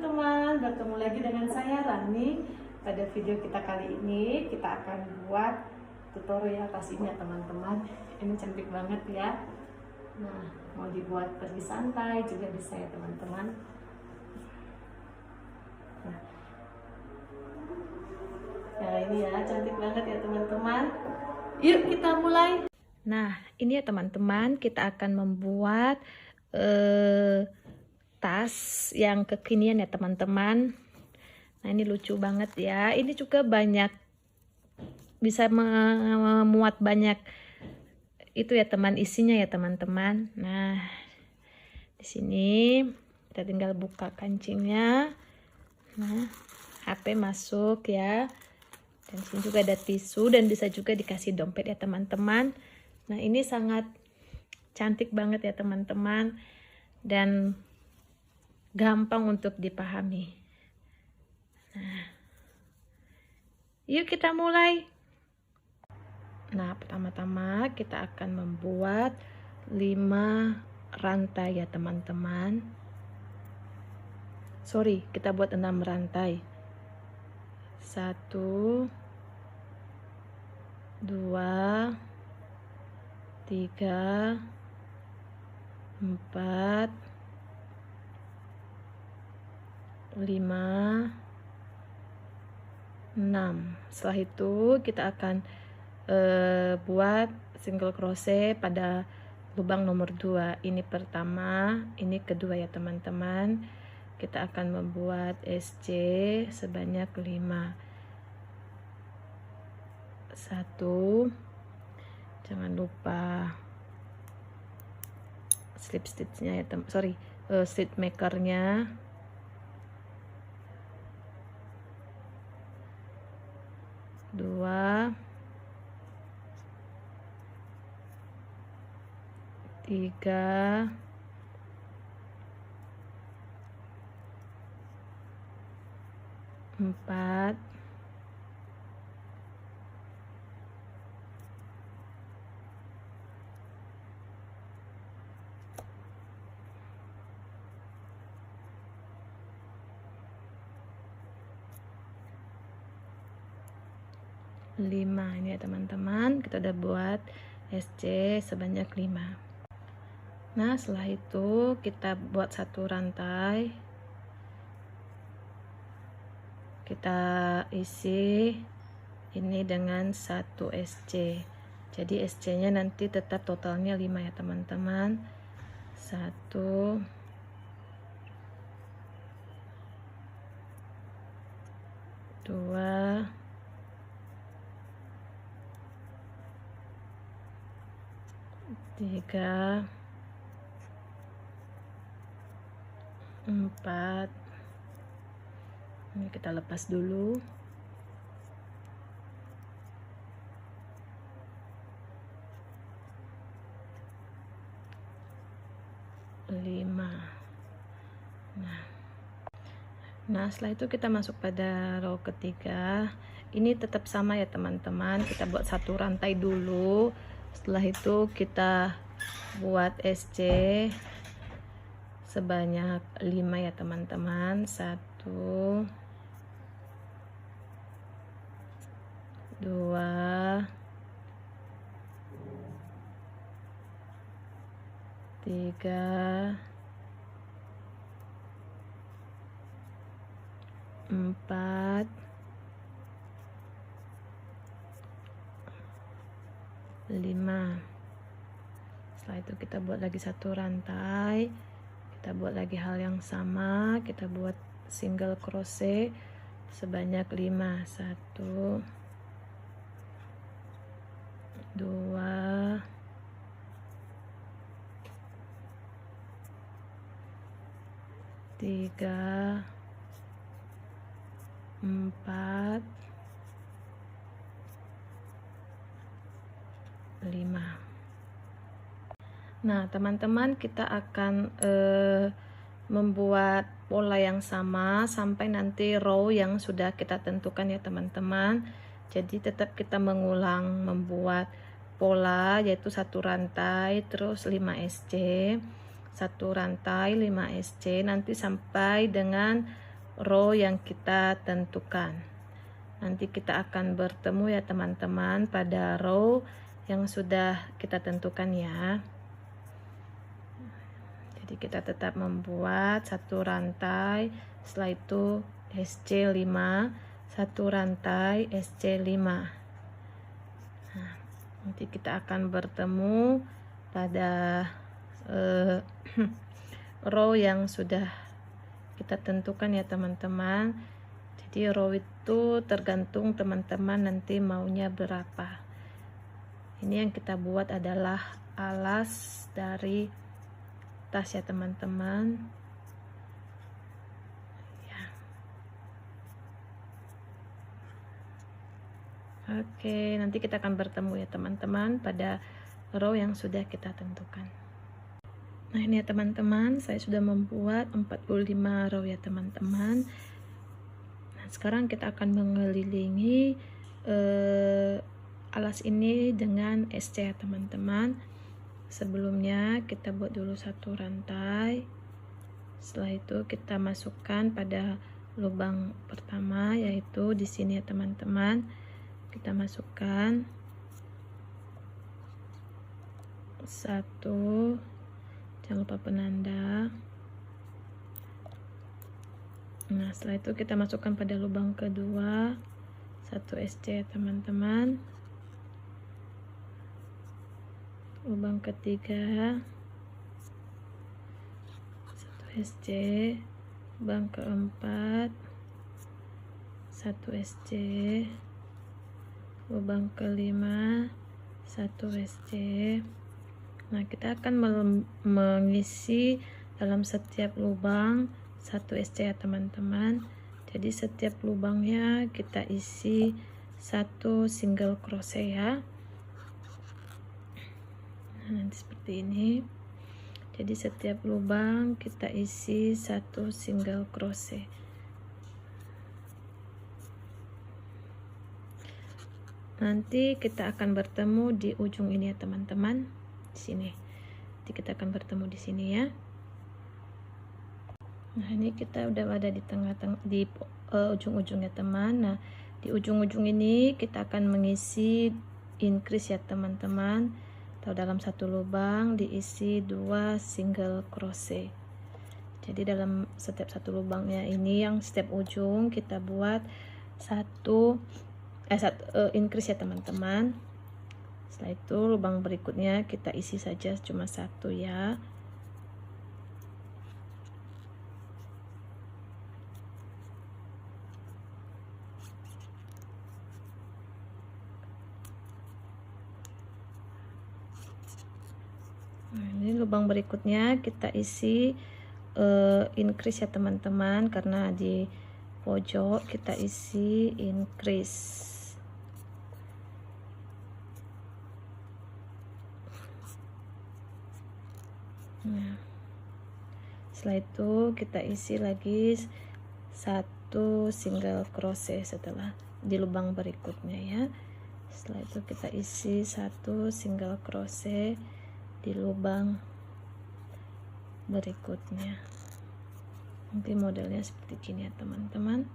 teman-teman, bertemu lagi dengan saya Rani. Pada video kita kali ini kita akan buat tutorial tas ini ya teman-teman. Ini cantik banget ya. Nah, mau dibuat pergi santai juga bisa ya teman-teman. Nah ini ya, cantik banget ya teman-teman. Yuk kita mulai. Nah ini ya teman-teman, kita akan membuat tas yang kekinian ya teman-teman. Nah ini lucu banget ya. Ini juga banyak, bisa memuat banyak itu ya teman, isinya ya teman-teman. Nah di sini kita tinggal buka kancingnya. Nah HP masuk ya. Dan sini juga ada tisu dan bisa juga dikasih dompet ya teman-teman. Nah ini sangat cantik banget ya teman-teman dan gampang untuk dipahami. Nah, yuk kita mulai. Nah pertama-tama kita akan membuat 5 rantai ya teman-teman. Sorry, kita buat 6 rantai. 1 2 3 4 5 6. Setelah itu kita akan buat single crochet pada lubang nomor 2. Ini pertama, ini kedua ya teman-teman. Kita akan membuat SC sebanyak 5. 1, jangan lupa slip stitchnya ya slip makernya. 2 3 4 5. Ini ya teman-teman, kita udah buat SC sebanyak 5. Nah setelah itu kita buat 1 rantai, kita isi ini dengan 1 SC. Jadi SC nya nanti tetap totalnya 5 ya teman-teman. 1 2 3 4. Ini kita lepas dulu. 5. Nah setelah itu kita masuk pada row ketiga. Ini tetap sama ya teman-teman, kita buat 1 rantai dulu. Setelah itu kita buat SC sebanyak 5 ya teman-teman. 1 2 3 4 5. Setelah itu kita buat lagi 1 rantai, kita buat lagi hal yang sama, kita buat single crochet sebanyak 5. 1 2 3 4 5. Nah teman-teman, kita akan membuat pola yang sama sampai nanti row yang sudah kita tentukan ya teman-teman. Jadi tetap kita mengulang membuat pola, yaitu 1 rantai terus 5 SC, 1 rantai 5 SC, nanti sampai dengan row yang kita tentukan. Nanti kita akan bertemu ya teman-teman pada row yang sudah kita tentukan ya. Jadi kita tetap membuat satu rantai, setelah itu SC5, satu rantai SC5. Nah, nanti kita akan bertemu pada row yang sudah kita tentukan ya teman-teman. Jadi row itu tergantung teman-teman nanti maunya berapa. Ini yang kita buat adalah alas dari tas ya teman-teman ya. Oke, nanti kita akan bertemu ya teman-teman pada row yang sudah kita tentukan. Nah ini ya teman-teman, saya sudah membuat 45 row ya teman-teman. Nah sekarang kita akan mengelilingi alas ini dengan SC ya teman-teman. Sebelumnya kita buat dulu satu rantai, setelah itu kita masukkan pada lubang pertama, yaitu di sini ya teman-teman. Kita masukkan satu, jangan lupa penanda. Nah setelah itu kita masukkan pada lubang kedua satu SC ya teman-teman. Lubang ketiga satu SC, lubang keempat satu SC, lubang kelima satu SC. Nah kita akan mengisi dalam setiap lubang satu SC ya teman-teman. Jadi setiap lubangnya kita isi satu single crochet ya. Nah, nanti seperti ini. Jadi setiap lubang kita isi satu single crochet. Nanti kita akan bertemu di ujung ini ya teman-teman, di sini. Nanti kita akan bertemu di sini ya. Nah ini kita udah ada di tengah-tengah, di ujung-ujungnya teman. Nah di ujung-ujung ini kita akan mengisi increase ya teman-teman. Atau dalam satu lubang diisi 2 single crochet. Jadi dalam setiap satu lubangnya ini yang setiap ujung kita buat satu increase ya teman-teman. Setelah itu lubang berikutnya kita isi saja cuma satu ya. Nah, ini lubang berikutnya kita isi increase ya teman-teman, karena di pojok kita isi increase. Nah, setelah itu kita isi lagi satu single crochet setelah di lubang berikutnya ya. Setelah itu kita isi satu single crochet di lubang berikutnya. Nanti modelnya seperti ini ya teman-teman.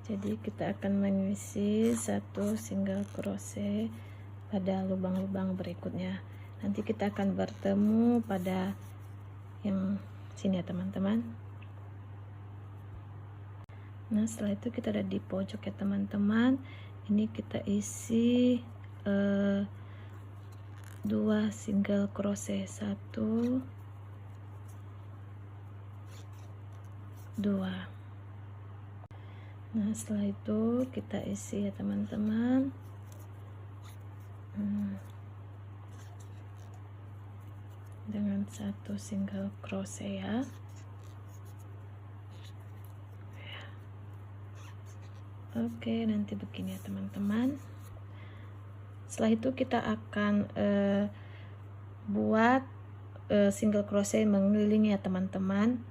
Jadi kita akan mengisi satu single crochet pada lubang-lubang berikutnya. Nanti kita akan bertemu pada yang sini ya teman-teman. Nah setelah itu kita ada di pojok ya teman-teman. Ini kita isi 2 single crochet, 1 2. Nah setelah itu kita isi ya teman-teman. Dengan satu single crochet ya. Oke, nanti begini ya teman-teman. Setelah itu kita akan buat single crochet mengelilingi ya teman-teman.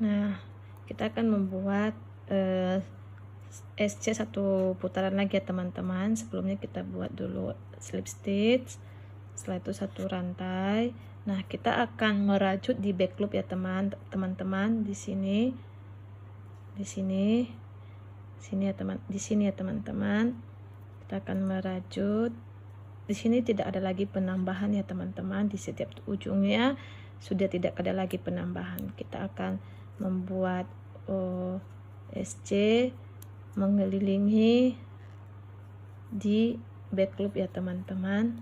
Nah kita akan membuat SC satu putaran lagi ya teman-teman. Sebelumnya kita buat dulu slip stitch, setelah itu satu rantai, Nah, kita akan merajut di back loop ya teman-teman, di sini ya teman-teman. Kita akan merajut. Di sini tidak ada lagi penambahan ya teman-teman, di setiap ujungnya sudah tidak ada lagi penambahan. Kita akan membuat SC mengelilingi di back loop ya teman-teman.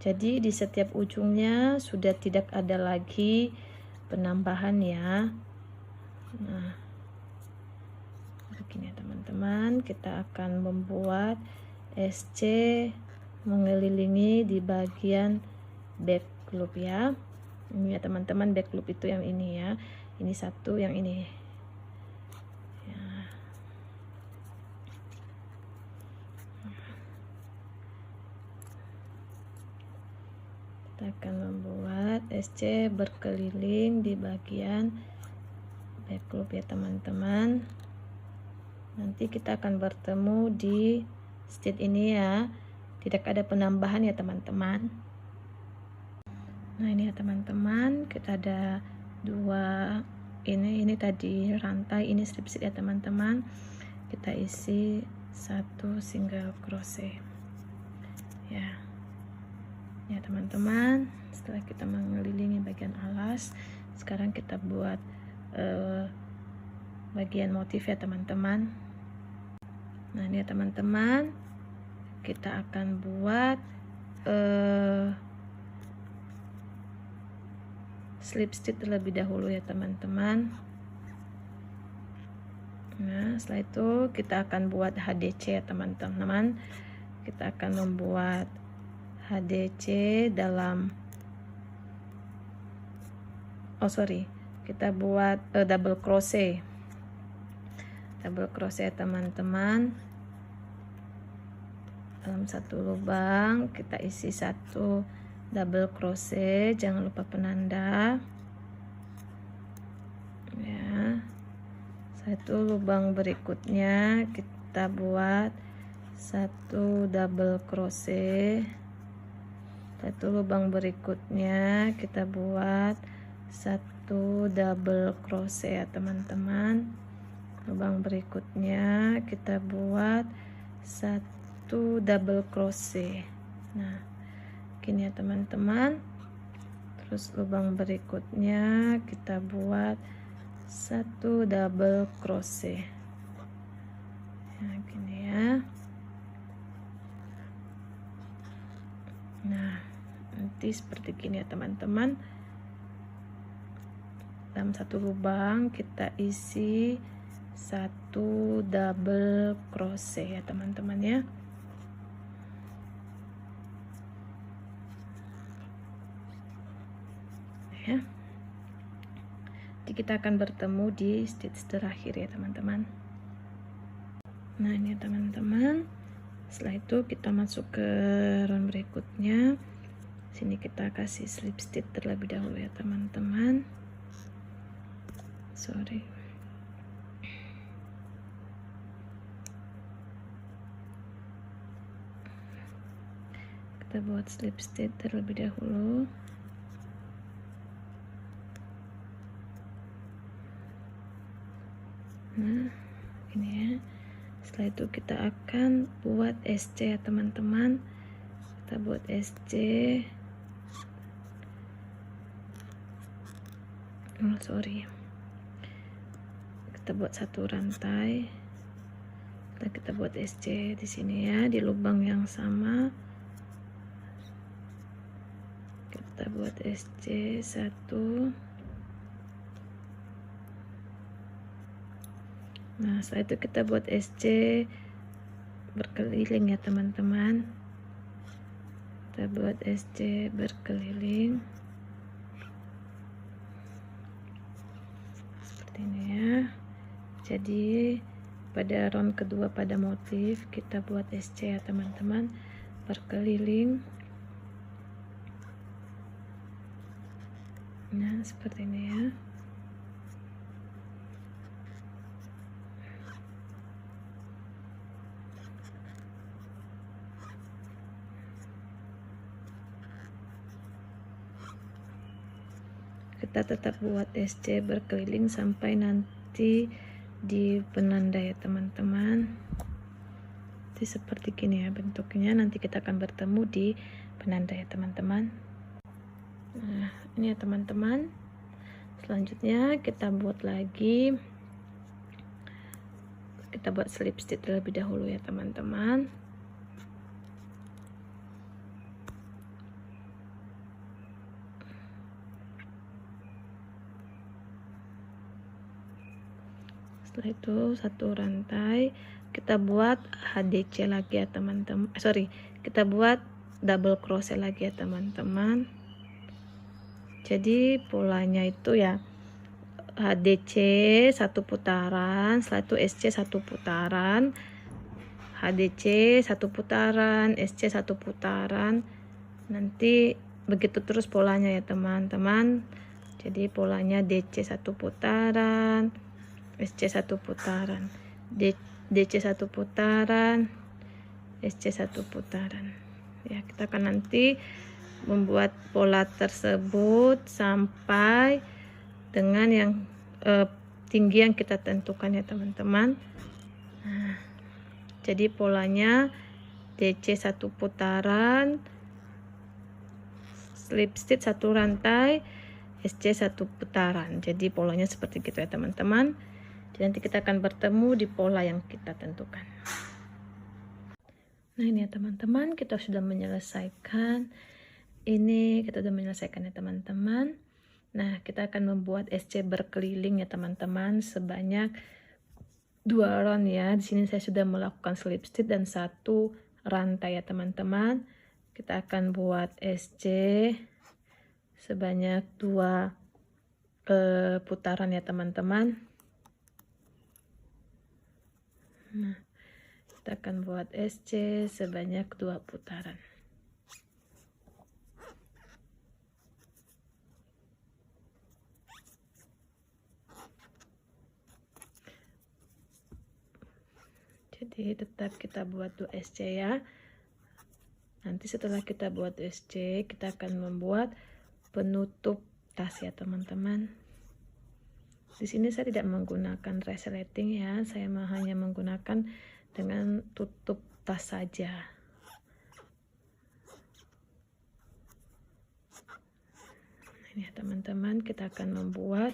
Jadi di setiap ujungnya sudah tidak ada lagi penambahan ya. Nah, begini ya teman-teman, kita akan membuat SC mengelilingi di bagian back loop ya. Ini ya teman-teman, back loop itu yang ini ya. Ini satu, yang ini ya. Kita akan membuat SC berkeliling di bagian back loop ya teman-teman. Nanti kita akan bertemu di state ini ya, tidak ada penambahan ya teman-teman. Nah, ini ya teman-teman, kita ada dua, ini tadi rantai, ini strip stitch ya teman-teman. Kita isi satu single crochet ya. Ya teman-teman, setelah kita mengelilingi bagian alas, sekarang kita buat bagian motif ya teman-teman. Nah, ini ya teman-teman, kita akan buat slip stitch terlebih dahulu ya teman-teman. Nah, setelah itu kita akan buat HDC ya teman-teman. Kita akan membuat HDC dalam kita buat double crochet teman-teman. Dalam satu lubang kita isi satu double crochet, jangan lupa penanda ya. Satu lubang berikutnya kita buat satu double crochet. Satu lubang berikutnya kita buat satu double crochet ya teman-teman. Lubang berikutnya kita buat satu double crochet. Nah, gini ya teman-teman. Terus lubang berikutnya kita buat satu double crochet ya, gini ya. Nah, nanti seperti gini ya teman-teman. Dalam satu lubang kita isi satu double crochet ya teman-teman ya. Ya. Jadi kita akan bertemu di stitch terakhir ya teman-teman. Nah, ini ya teman-teman. Setelah itu kita masuk ke round berikutnya. Sini kita kasih slip stitch terlebih dahulu ya teman-teman. Kita buat slip stitch terlebih dahulu. Nah, ini ya. Setelah itu kita akan buat SC ya teman-teman. Kita buat SC. Kita buat satu rantai. Setelah kita buat SC di sini ya, di lubang yang sama. Kita buat SC satu. Nah, setelah itu kita buat SC berkeliling ya teman-teman. Kita buat SC berkeliling seperti ini ya. Jadi pada round kedua pada motif kita buat SC ya teman-teman, berkeliling. Nah, seperti ini ya. kita tetap buat SC berkeliling sampai nanti di penanda ya teman-teman. Jadi seperti gini ya bentuknya, nanti kita akan bertemu di penanda ya teman-teman. Nah ini ya teman-teman, selanjutnya kita buat lagi, kita buat slip stitch terlebih dahulu ya teman-teman. Setelah itu satu rantai kita buat HDC lagi ya teman-teman, kita buat double crochet lagi ya teman-teman. Jadi polanya itu ya HDC satu putaran, setelah itu SC satu putaran, HDC satu putaran, SC satu putaran, nanti begitu terus polanya ya teman-teman. Jadi polanya DC satu putaran, SC satu putaran, DC satu putaran, SC satu putaran ya. Kita akan nanti membuat pola tersebut sampai dengan yang tinggi yang kita tentukan ya teman-teman. Nah, jadi polanya DC satu putaran, slip stitch satu rantai, SC satu putaran. Jadi polanya seperti gitu ya teman-teman. Jadi nanti kita akan bertemu di pola yang kita tentukan. Nah ini ya teman-teman, kita sudah menyelesaikan ini, kita sudah menyelesaikan ya teman-teman. Nah kita akan membuat SC berkeliling ya teman-teman sebanyak 2 round ya. Di sini saya sudah melakukan slip stitch dan 1 rantai ya teman-teman. Kita akan buat SC sebanyak 2 putaran ya teman-teman. Nah, kita akan buat SC sebanyak 2 putaran. Jadi tetap kita buat 2 SC ya. Nanti setelah kita buat SC, kita akan membuat penutup tas ya teman-teman. Di sini saya tidak menggunakan resleting ya, saya hanya menggunakan dengan tutup tas saja. Ini ya teman-teman, kita akan membuat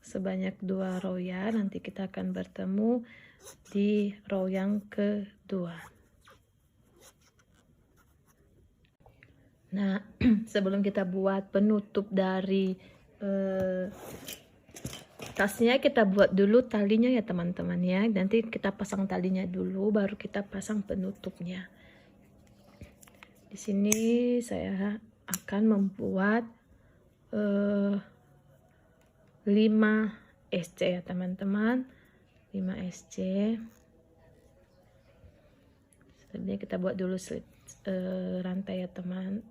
sebanyak 2 row ya. Nanti kita akan bertemu di row yang kedua. Nah sebelum kita buat penutup dari tasnya, kita buat dulu talinya ya teman-teman ya. Nanti kita pasang talinya dulu, baru kita pasang penutupnya. Di sini saya akan membuat 5 SC ya teman-teman, 5 SC. Sebenarnya kita buat dulu slip rantai ya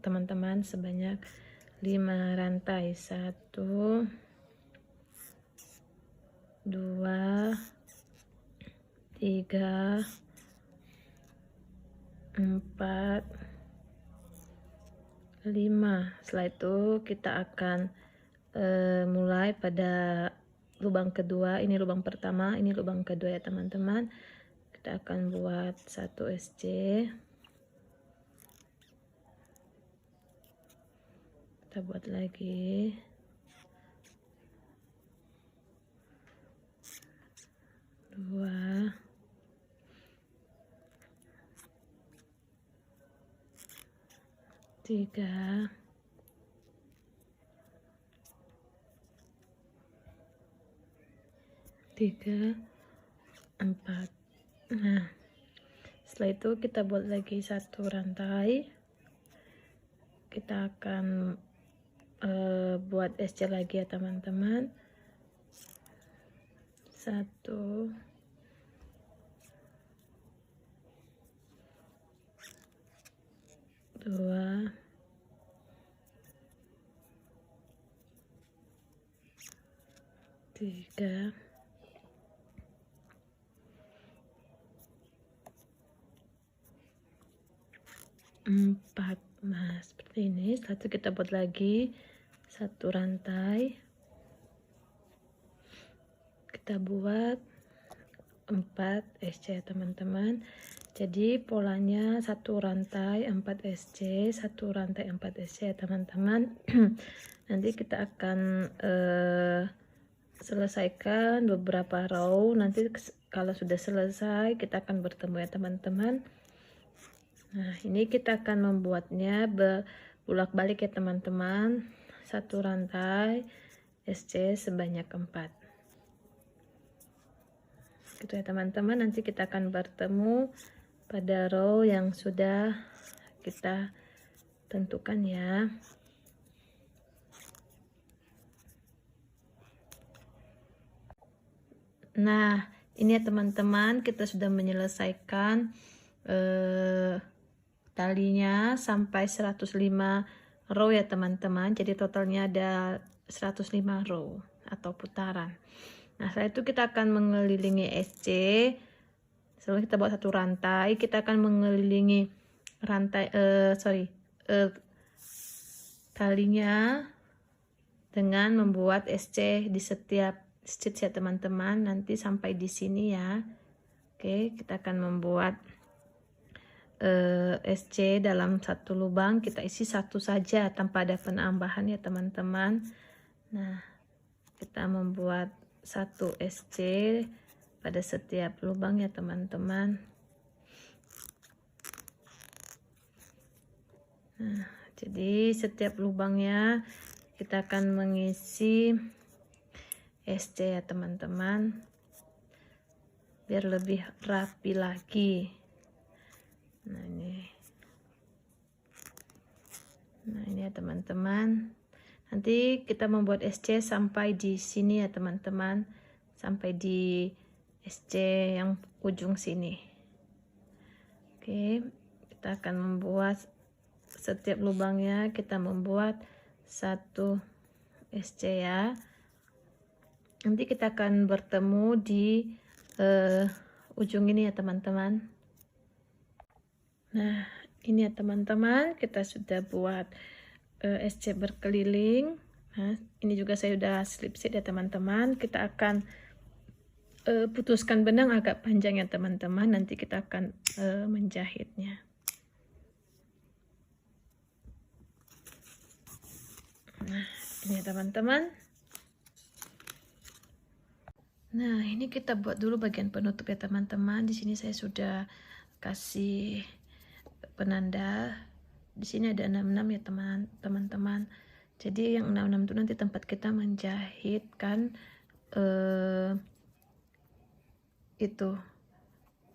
teman-teman sebanyak 5 rantai. 1 2 3 4 5. Setelah itu kita akan mulai pada lubang kedua. Ini lubang pertama, ini lubang kedua ya teman-teman. Kita akan buat 1 SC, kita buat lagi 2 3 4. Nah setelah itu kita buat lagi 1 rantai. Kita akan buat SC lagi ya teman-teman. 1 2 3 4. Nah seperti ini. Setelah itu kita buat lagi satu rantai, kita buat 4 SC ya teman-teman. Jadi polanya satu rantai 4 SC, satu rantai 4 SC ya teman-teman. Nanti kita akan selesaikan beberapa row. Nanti kalau sudah selesai kita akan bertemu ya teman-teman. Nah, ini kita akan membuatnya bolak-balik ya teman-teman. Satu rantai SC sebanyak 4. Gitu ya teman-teman. Nanti kita akan bertemu pada row yang sudah kita tentukan ya. Nah, ini ya teman-teman, kita sudah menyelesaikan talinya sampai 105 row ya teman-teman. Jadi totalnya ada 105 row atau putaran. Nah, setelah itu kita akan mengelilingi SC. Setelah kita buat satu rantai, kita akan mengelilingi rantai talinya dengan membuat SC di setiap stitch ya teman-teman. Nanti sampai di sini ya. Oke, kita akan membuat SC dalam satu lubang. Kita isi satu saja tanpa ada penambahan ya teman-teman. Nah, kita membuat satu SC pada setiap lubang ya teman-teman. Nah, jadi setiap lubangnya kita akan mengisi SC ya teman-teman, biar lebih rapi lagi. Nah ini ya teman-teman. Nanti kita membuat SC sampai di sini ya teman-teman, sampai di SC yang ujung sini. Oke, kita akan membuat setiap lubangnya, kita membuat satu SC ya. Nanti kita akan bertemu di ujung ini ya teman-teman. Nah, ini ya teman-teman, kita sudah buat SC berkeliling. Nah, ini juga saya udah slip stitch ya teman-teman. Kita akan putuskan benang agak panjang ya teman-teman. Nanti kita akan menjahitnya. Nah, ini ya teman-teman. Nah, ini kita buat dulu bagian penutup ya teman-teman. Di sini saya sudah kasih penanda. Di sini ada 66 ya teman-teman. Jadi yang 66 itu nanti tempat kita menjahitkan itu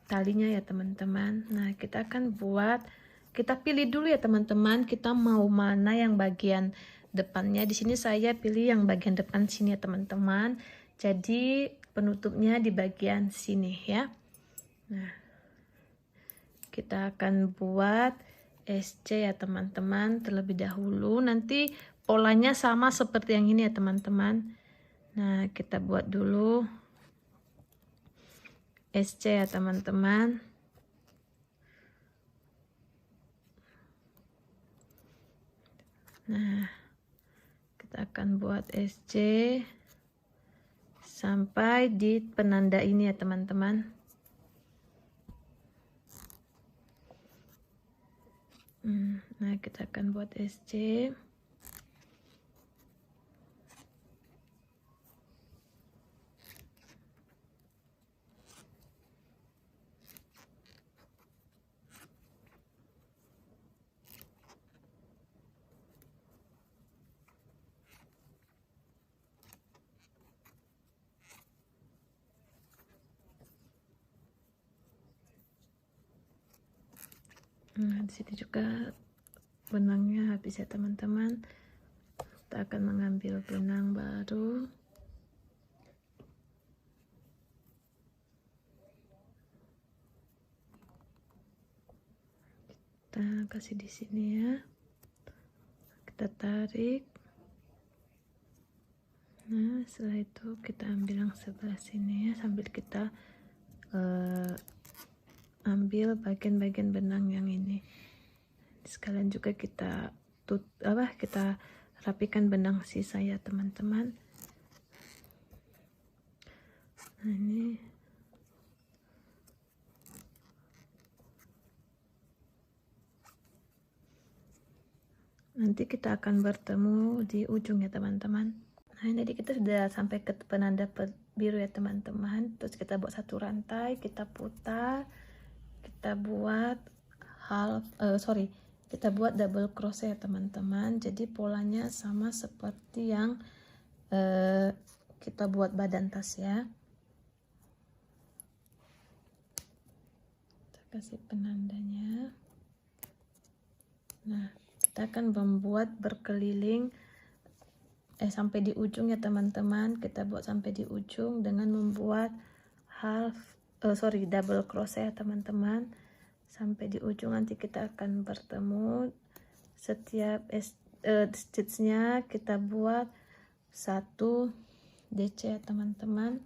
talinya ya teman-teman. Nah, kita akan kita pilih dulu ya teman-teman, kita mau mana yang bagian depannya. Di sini saya pilih yang bagian depan sini ya teman-teman. Jadi penutupnya di bagian sini ya. Nah, kita akan buat SC ya teman-teman terlebih dahulu. Nanti polanya sama seperti yang ini ya teman-teman. Nah, kita buat dulu SC ya teman-teman. Nah, kita akan buat SC sampai di penanda ini ya teman-teman. Nah, kita akan buat SC. Nah, di sini juga benangnya habis ya teman-teman. Kita akan mengambil benang baru. Kita kasih di sini ya. Kita tarik. Nah, setelah itu kita ambil yang sebelah sini ya, sambil kita ambil bagian-bagian benang yang ini. Sekalian juga kita rapikan benang sisa ya teman-teman. Nah, ini nanti kita akan bertemu di ujung ya teman-teman. Nah, jadi kita sudah sampai ke penanda biru ya teman-teman. Terus kita buat satu rantai, kita putar, kita buat kita buat double crochet ya teman-teman. Jadi polanya sama seperti yang kita buat badan tas ya. Kita kasih penandanya. Nah, kita akan membuat berkeliling sampai di ujung ya teman-teman. Kita buat sampai di ujung dengan membuat double crochet ya teman-teman. Sampai di ujung nanti kita akan bertemu. Setiap stitchnya kita buat 1 DC ya teman-teman.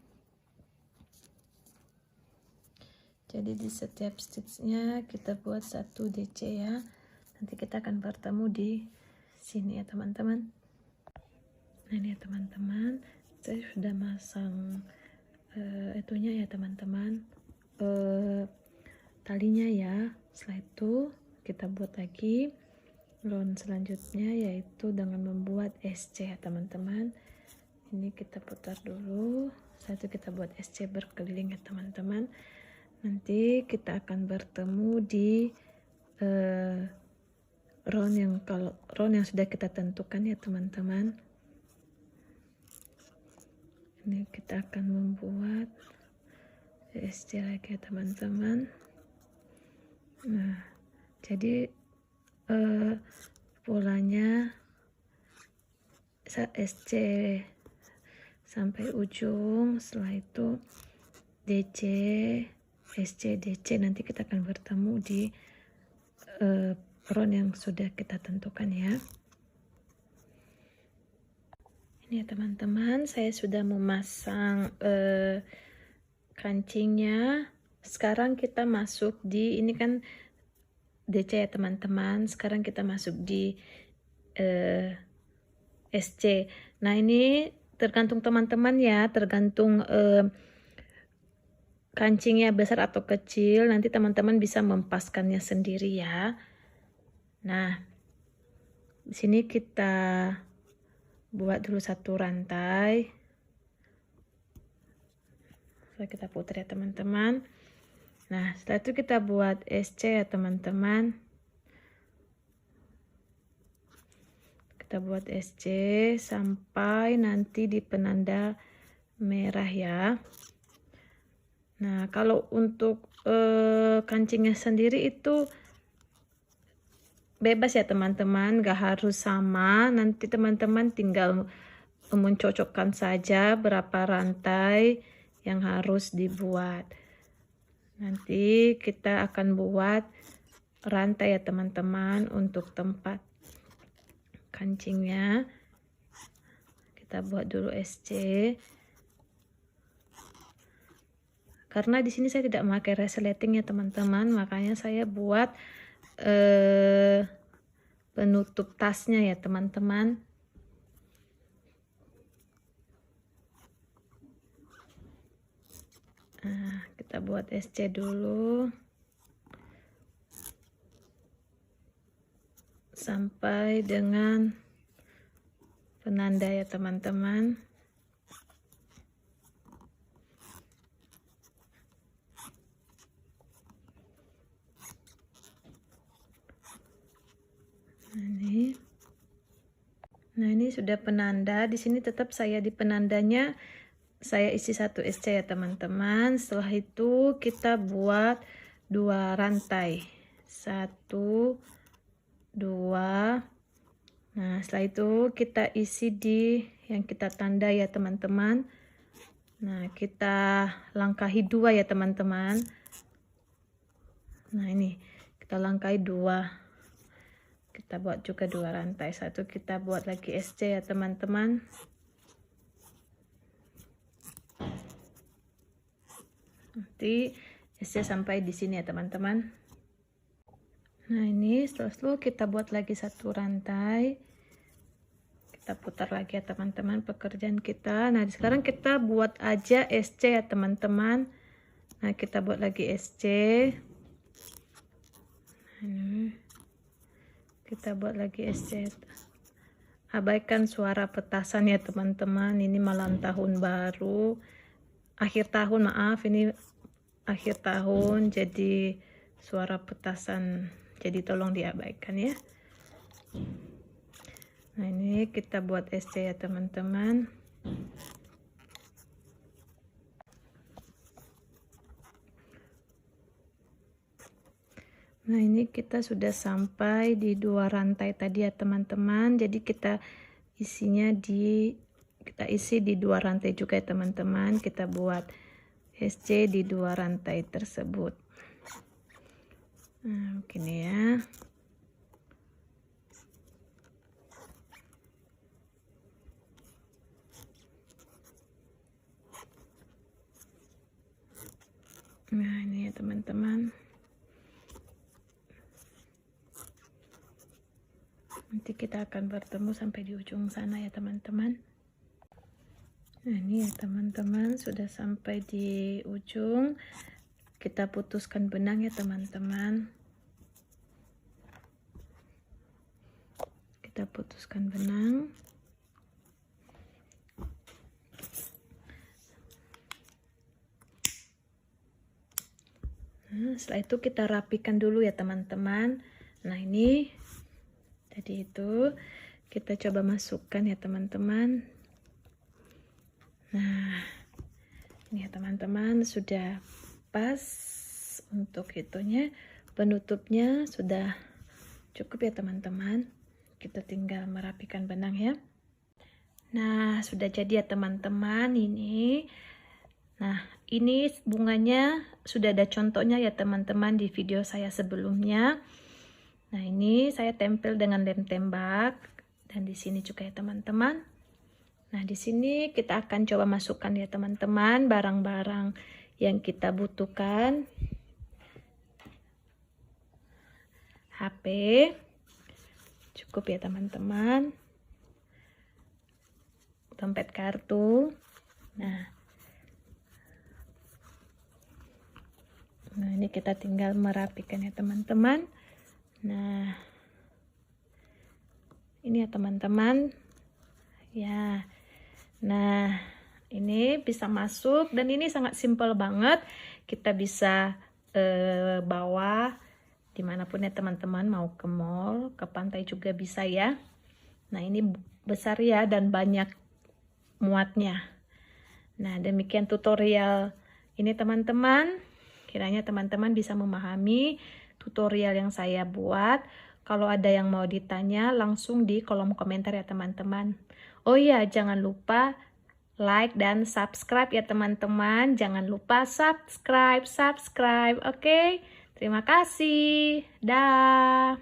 Jadi di setiap stitchnya kita buat 1 DC ya. Nanti kita akan bertemu di sini ya teman-teman. Nah, ini ya teman-teman, saya sudah masang itunya ya teman-teman, talinya ya. Setelah itu kita buat lagi round selanjutnya, yaitu dengan membuat SC ya teman-teman. Ini kita putar dulu. Setelah itu kita buat SC berkeliling ya teman-teman. Nanti kita akan bertemu di round yang sudah kita tentukan ya teman-teman. Ini kita akan membuat SC lagi ya teman-teman. Nah, jadi polanya SC sampai ujung. Setelah itu DC, SC, DC. Nanti kita akan bertemu di round yang sudah kita tentukan ya. Ini ya teman-teman, saya sudah memasang kancingnya. Sekarang kita masuk di, ini kan DC ya teman-teman. Sekarang kita masuk di SC. Nah, ini tergantung teman-teman ya, tergantung kancingnya besar atau kecil. Nanti teman-teman bisa mempaskannya sendiri ya. Nah, di sini kita buat dulu 1 rantai. Setelah kita putar ya teman-teman. Nah, setelah itu kita buat SC ya teman-teman. Kita buat SC sampai nanti di penanda merah ya. Nah, kalau untuk kancingnya sendiri itu bebas ya teman-teman, gak harus sama. Nanti teman-teman tinggal mencocokkan saja berapa rantai yang harus dibuat. Nanti kita akan buat rantai ya teman-teman untuk tempat kancingnya. Kita buat dulu SC. Karena di sini saya tidak memakai resleting ya teman-teman, makanya saya buat penutup tasnya ya teman-teman. Nah, kita buat SC dulu sampai dengan penanda ya teman-teman. Nah, ini sudah penanda. Di sini tetap saya di penandanya saya isi 1 SC ya teman-teman. Setelah itu kita buat 2 rantai. 1, 2. Nah, setelah itu kita isi di yang kita tanda ya teman-teman. Nah, kita langkahi 2 ya teman-teman. Nah, ini kita langkahi 2. Kita buat juga 2 rantai. 1 kita buat lagi SC ya teman-teman. Nanti SC sampai di sini ya teman-teman. Nah, ini setelah itu kita buat lagi 1 rantai. Kita putar lagi ya teman-teman pekerjaan kita. Nah sekarang kita buat aja SC ya teman-teman. Nah kita buat lagi SC. Ini kita buat lagi SC. Abaikan suara petasan ya teman-teman. Ini malam tahun baru, akhir tahun, maaf, ini akhir tahun, jadi suara petasan, jadi tolong diabaikan ya. Nah ini kita buat SC ya teman-teman. Nah ini kita sudah sampai di 2 rantai tadi ya teman-teman. Jadi kita isi di 2 rantai juga ya teman-teman. Kita buat SC di 2 rantai tersebut. Nah begini ya. Nah ini ya teman-teman. Nanti kita akan bertemu sampai di ujung sana ya teman-teman. Nah ini ya teman-teman, sudah sampai di ujung. Kita putuskan benang ya teman-teman. Kita putuskan benang. Nah, setelah itu kita rapikan dulu ya teman-teman. Nah ini tadi itu kita coba masukkan ya teman-teman. Nah ini ya teman-teman, sudah pas untuk itunya, penutupnya sudah cukup ya teman-teman. Kita tinggal merapikan benang ya. Nah sudah jadi ya teman-teman ini. Nah ini bunganya sudah ada contohnya ya teman-teman di video saya sebelumnya. Nah ini saya tempel dengan lem tembak, dan di sini juga ya teman-teman. Nah di sini kita akan coba masukkan ya teman-teman barang-barang yang kita butuhkan. HP cukup ya teman-teman. Dompet kartu. Nah ini kita tinggal merapikan ya teman-teman. Nah ini ya teman-teman ya. Nah ini bisa masuk, dan ini sangat simpel banget. Kita bisa bawa dimanapun ya teman-teman, mau ke mall, ke pantai juga bisa ya. Nah ini besar ya dan banyak muatnya. Nah demikian tutorial ini teman-teman. Kiranya teman-teman bisa memahami tutorial yang saya buat. Kalau ada yang mau ditanya, langsung di kolom komentar ya teman-teman. Oh iya, jangan lupa like dan subscribe ya teman-teman. Jangan lupa subscribe. Oke? Terima kasih. Dah.